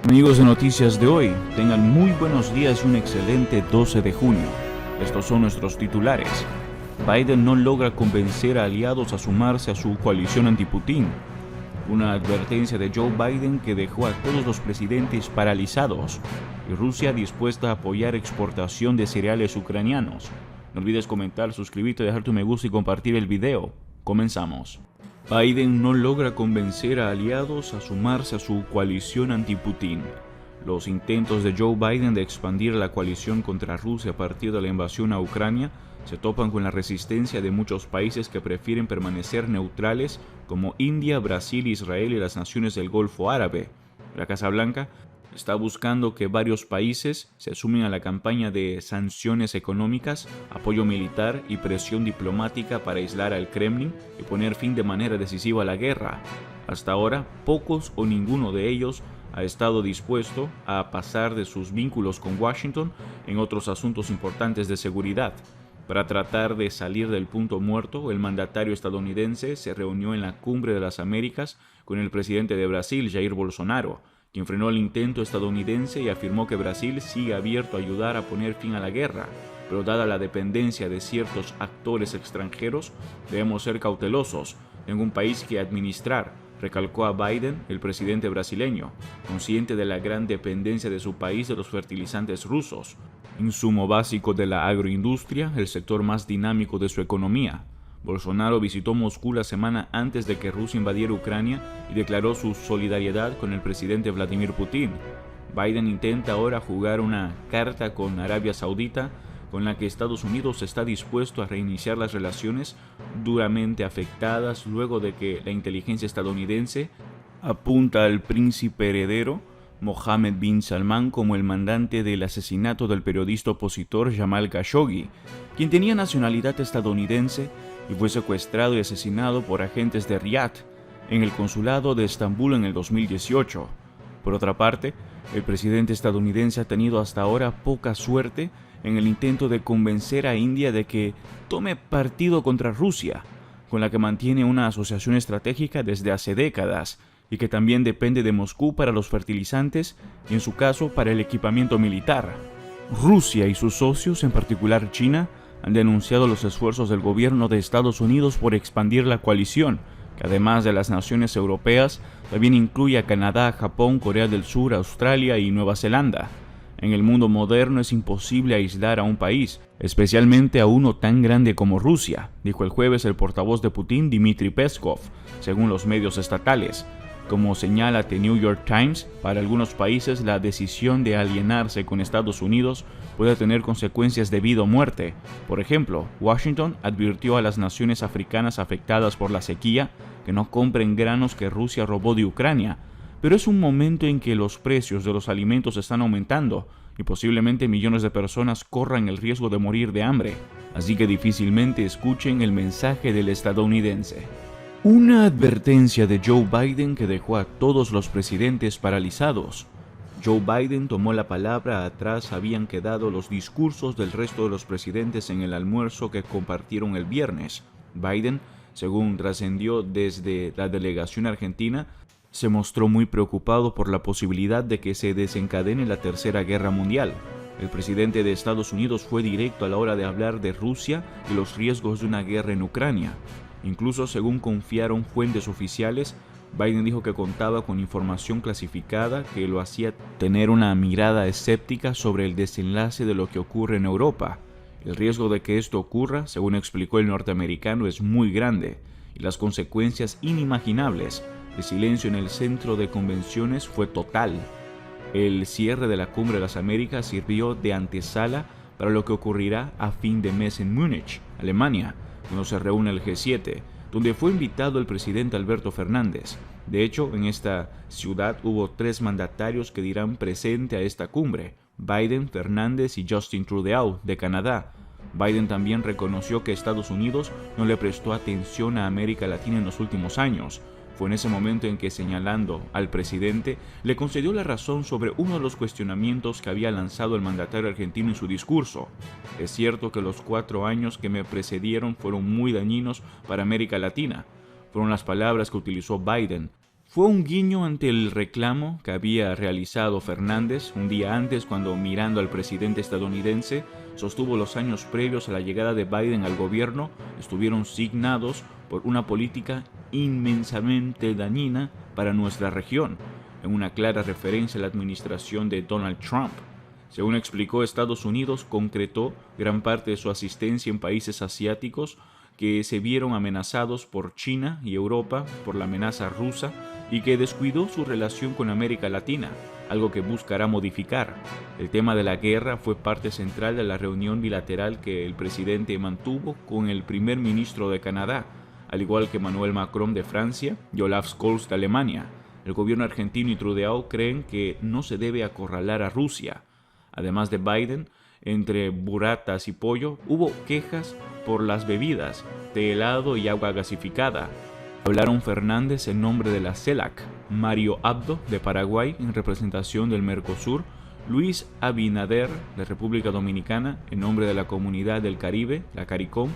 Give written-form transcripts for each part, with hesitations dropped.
Amigos de Noticias de hoy, tengan muy buenos días y un excelente 12 de junio. Estos son nuestros titulares. Biden no logra convencer a aliados a sumarse a su coalición anti-Putin. Una advertencia de Joe Biden que dejó a todos los presidentes paralizados. Y Rusia dispuesta a apoyar exportación de cereales ucranianos. No olvides comentar, suscribirte, dejar tu me gusta y compartir el video. Comenzamos. Biden no logra convencer a aliados a sumarse a su coalición anti-Putin. Los intentos de Joe Biden de expandir la coalición contra Rusia a partir de la invasión a Ucrania se topan con la resistencia de muchos países que prefieren permanecer neutrales, como India, Brasil, Israel y las naciones del Golfo Árabe. La Casa Blanca está buscando que varios países se sumen a la campaña de sanciones económicas, apoyo militar y presión diplomática para aislar al Kremlin y poner fin de manera decisiva a la guerra. Hasta ahora, pocos o ninguno de ellos ha estado dispuesto a pasar de sus vínculos con Washington en otros asuntos importantes de seguridad. Para tratar de salir del punto muerto, el mandatario estadounidense se reunió en la Cumbre de las Américas con el presidente de Brasil, Jair Bolsonaro, quien frenó el intento estadounidense y afirmó que Brasil sigue abierto a ayudar a poner fin a la guerra, pero dada la dependencia de ciertos actores extranjeros, debemos ser cautelosos. Tengo un país que administrar, recalcó a Biden, el presidente brasileño, consciente de la gran dependencia de su país de los fertilizantes rusos, insumo básico de la agroindustria, el sector más dinámico de su economía. Bolsonaro visitó Moscú la semana antes de que Rusia invadiera Ucrania y declaró su solidaridad con el presidente Vladimir Putin. Biden intenta ahora jugar una carta con Arabia Saudita, con la que Estados Unidos está dispuesto a reiniciar las relaciones duramente afectadas luego de que la inteligencia estadounidense apunta al príncipe heredero Mohammed bin Salman como el mandante del asesinato del periodista opositor Jamal Khashoggi, quien tenía nacionalidad estadounidense y fue secuestrado y asesinado por agentes de Riad en el consulado de Estambul en el 2018. Por otra parte, el presidente estadounidense ha tenido hasta ahora poca suerte en el intento de convencer a India de que tome partido contra Rusia, con la que mantiene una asociación estratégica desde hace décadas y que también depende de Moscú para los fertilizantes y en su caso para el equipamiento militar. Rusia y sus socios, en particular China, han denunciado los esfuerzos del gobierno de Estados Unidos por expandir la coalición, que además de las naciones europeas, también incluye a Canadá, Japón, Corea del Sur, Australia y Nueva Zelanda. En el mundo moderno es imposible aislar a un país, especialmente a uno tan grande como Rusia, dijo el jueves el portavoz de Putin, Dmitry Peskov, según los medios estatales. Como señala The New York Times, para algunos países la decisión de alienarse con Estados Unidos puede tener consecuencias de vida o muerte. Por ejemplo, Washington advirtió a las naciones africanas afectadas por la sequía que no compren granos que Rusia robó de Ucrania, pero es un momento en que los precios de los alimentos están aumentando y posiblemente millones de personas corran el riesgo de morir de hambre, así que difícilmente escuchen el mensaje del estadounidense. Una advertencia de Joe Biden que dejó a todos los presidentes paralizados. Joe Biden tomó la palabra, atrás habían quedado los discursos del resto de los presidentes en el almuerzo que compartieron el viernes. Biden, según trascendió desde la delegación argentina, se mostró muy preocupado por la posibilidad de que se desencadene la Tercera Guerra Mundial. El presidente de Estados Unidos fue directo a la hora de hablar de Rusia y los riesgos de una guerra en Ucrania. Incluso, según confiaron fuentes oficiales, Biden dijo que contaba con información clasificada que lo hacía tener una mirada escéptica sobre el desenlace de lo que ocurre en Europa. El riesgo de que esto ocurra, según explicó el norteamericano, es muy grande y las consecuencias inimaginables. El silencio en el centro de convenciones fue total. El cierre de la Cumbre de las Américas sirvió de antesala para lo que ocurrirá a fin de mes en Múnich, Alemania, cuando se reúne el G7, donde fue invitado el presidente Alberto Fernández. De hecho, en esta ciudad hubo 3 mandatarios que dirán presente a esta cumbre: Biden, Fernández y Justin Trudeau, de Canadá. Biden también reconoció que Estados Unidos no le prestó atención a América Latina en los últimos años. Fue en ese momento en que, señalando al presidente, le concedió la razón sobre uno de los cuestionamientos que había lanzado el mandatario argentino en su discurso. Es cierto que los 4 años que me precedieron fueron muy dañinos para América Latina. Fueron las palabras que utilizó Biden. Fue un guiño ante el reclamo que había realizado Fernández un día antes cuando, mirando al presidente estadounidense, sostuvo los años previos a la llegada de Biden al gobierno estuvieron signados por una política inmensamente dañina para nuestra región, en una clara referencia a la administración de Donald Trump. Según explicó, Estados Unidos concretó gran parte de su asistencia en países asiáticos que se vieron amenazados por China y Europa por la amenaza rusa y que descuidó su relación con América Latina, algo que buscará modificar. El tema de la guerra fue parte central de la reunión bilateral que el presidente mantuvo con el primer ministro de Canadá, al igual que Emmanuel Macron de Francia y Olaf Scholz de Alemania. El gobierno argentino y Trudeau creen que no se debe acorralar a Rusia. Además de Biden, entre burratas y pollo, hubo quejas por las bebidas, té helado y agua gasificada. Hablaron Fernández en nombre de la CELAC, Mario Abdo de Paraguay en representación del Mercosur, Luis Abinader de República Dominicana en nombre de la Comunidad del Caribe, la CARICOM,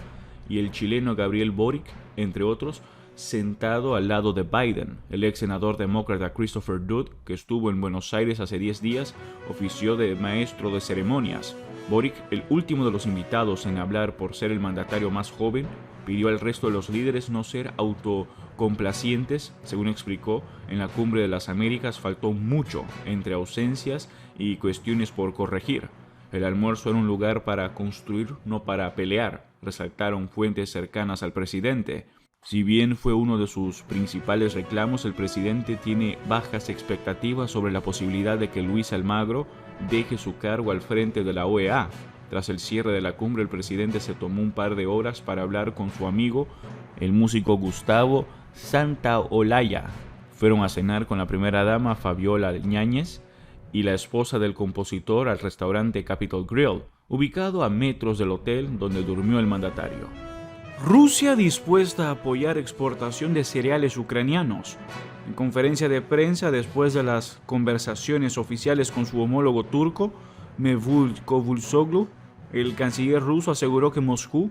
y el chileno Gabriel Boric, entre otros, sentado al lado de Biden. El ex senador demócrata Christopher Dodd, que estuvo en Buenos Aires hace 10 días, ofició de maestro de ceremonias. Boric, el último de los invitados en hablar por ser el mandatario más joven, pidió al resto de los líderes no ser autocomplacientes. Según explicó, en la Cumbre de las Américas faltó mucho, entre ausencias y cuestiones por corregir. El almuerzo era un lugar para construir, no para pelear, resaltaron fuentes cercanas al presidente. Si bien fue uno de sus principales reclamos, el presidente tiene bajas expectativas sobre la posibilidad de que Luis Almagro deje su cargo al frente de la OEA. Tras el cierre de la cumbre, el presidente se tomó un par de horas para hablar con su amigo, el músico Gustavo Santaolalla. Fueron a cenar con la primera dama Fabiola Yáñez y la esposa del compositor al restaurante Capitol Grill, ubicado a metros del hotel donde durmió el mandatario. Rusia dispuesta a apoyar exportación de cereales ucranianos. En conferencia de prensa después de las conversaciones oficiales con su homólogo turco, Mevlut Cavusoglu, el canciller ruso aseguró que Moscú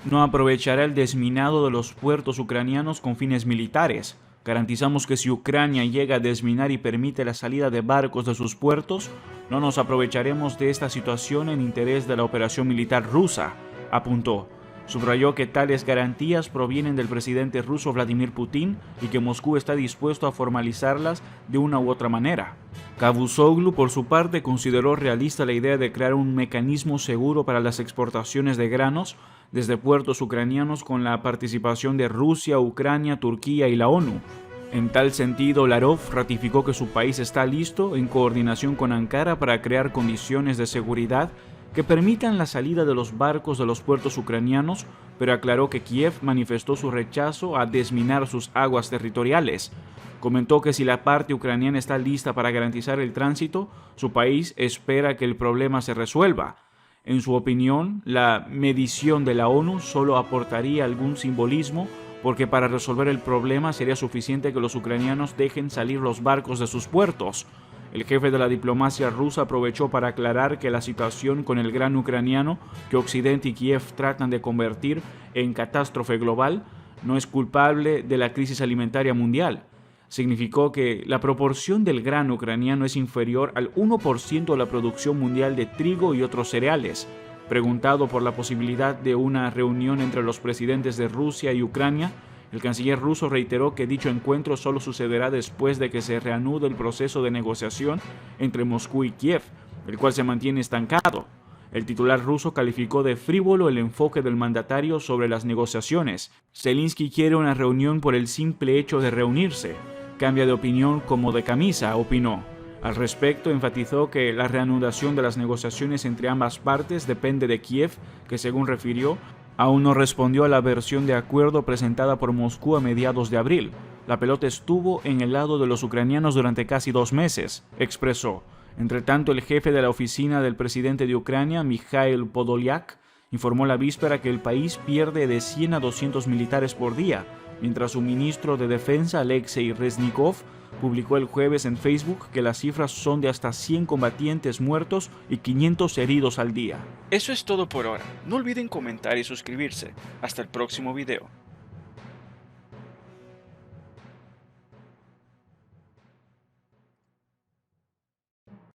no aprovechará el desminado de los puertos ucranianos con fines militares. Garantizamos que si Ucrania llega a desminar y permite la salida de barcos de sus puertos, no nos aprovecharemos de esta situación en interés de la operación militar rusa, apuntó. Subrayó que tales garantías provienen del presidente ruso Vladimir Putin y que Moscú está dispuesto a formalizarlas de una u otra manera. Cavusoglu, por su parte, consideró realista la idea de crear un mecanismo seguro para las exportaciones de granos desde puertos ucranianos con la participación de Rusia, Ucrania, Turquía y la ONU. En tal sentido, Lavrov ratificó que su país está listo, en coordinación con Ankara, para crear condiciones de seguridad que permitan la salida de los barcos de los puertos ucranianos, pero aclaró que Kiev manifestó su rechazo a desminar sus aguas territoriales. Comentó que si la parte ucraniana está lista para garantizar el tránsito, su país espera que el problema se resuelva. En su opinión, la medición de la ONU solo aportaría algún simbolismo, porque para resolver el problema sería suficiente que los ucranianos dejen salir los barcos de sus puertos. El jefe de la diplomacia rusa aprovechó para aclarar que la situación con el grano ucraniano, que Occidente y Kiev tratan de convertir en catástrofe global, no es culpable de la crisis alimentaria mundial. Significó que la proporción del grano ucraniano es inferior al 1% de la producción mundial de trigo y otros cereales. Preguntado por la posibilidad de una reunión entre los presidentes de Rusia y Ucrania, el canciller ruso reiteró que dicho encuentro solo sucederá después de que se reanude el proceso de negociación entre Moscú y Kiev, el cual se mantiene estancado. El titular ruso calificó de frívolo el enfoque del mandatario sobre las negociaciones. Zelensky quiere una reunión por el simple hecho de reunirse. Cambia de opinión como de camisa, opinó. Al respecto, enfatizó que la reanudación de las negociaciones entre ambas partes depende de Kiev, que según refirió, aún no respondió a la versión de acuerdo presentada por Moscú a mediados de abril. La pelota estuvo en el lado de los ucranianos durante casi 2 meses, expresó. Entre tanto, el jefe de la oficina del presidente de Ucrania, Mikhail Podolyak, informó la víspera que el país pierde de 100 a 200 militares por día, mientras su ministro de Defensa, Alexei Reznikov, publicó el jueves en Facebook que las cifras son de hasta 100 combatientes muertos y 500 heridos al día. Eso es todo por ahora. No olviden comentar y suscribirse. Hasta el próximo video.